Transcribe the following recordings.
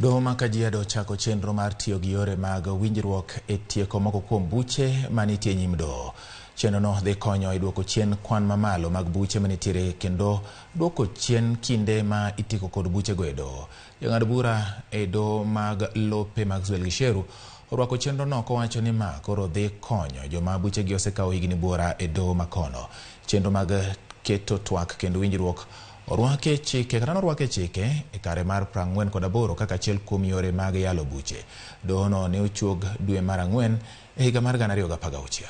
Doho ma Kajiado chako chenro mar tiyo gi yore mag winjruok e tieko moko kuom buche manitie nyim doho. Chenrono dhi konyo e duoko chien kwan mamalo mag buche manitiere kendo duoko chien kinde ma itiko kod buche go e doho. Jang'ad bura e doho mag lope mag Gisheru orwako chenrono kowacho ni ma koro dhi konyo joma buchegi osekawo higni buora e doho makono. Chenro mag keto twak kendo winjruok orwake chike e kare mar 48 kaka achiel kuom yore mag yalo buche. Dohono ne ochuog dwe mar Ang'wen e higa mar 2016.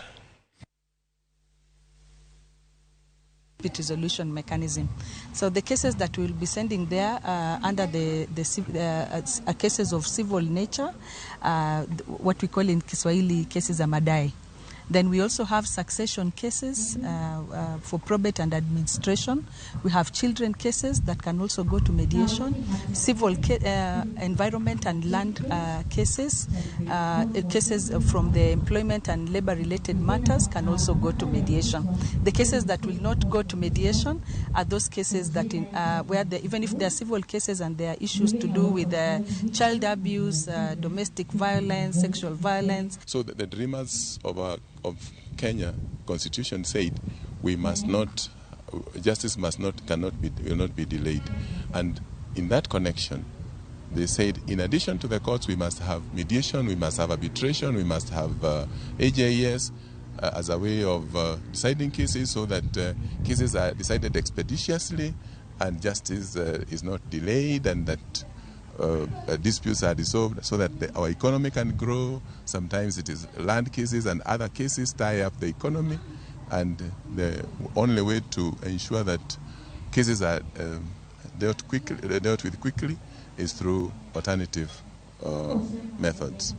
Resolution mechanism. So the cases that we will be sending there under the cases of civil nature, what we call in Kiswahili cases za madai. Then we also have succession cases for probate and administration. We have children cases that can also go to mediation. Civil environment and land cases, cases from the employment and labor-related matters can also go to mediation. The cases that will not go to mediation are those cases that where even if they are civil cases and there are issues to do with child abuse, domestic violence, sexual violence. So the dreamers of Kenya Constitution said we must not, justice will not be delayed, and in that connection they said in addition to the courts we must have mediation, we must have arbitration, we must have AJS as a way of deciding cases so that cases are decided expeditiously and justice is not delayed, and that disputes are resolved so that our economy can grow. Sometimes it is land cases and other cases tie up the economy, and the only way to ensure that cases are dealt with quickly is through alternative methods.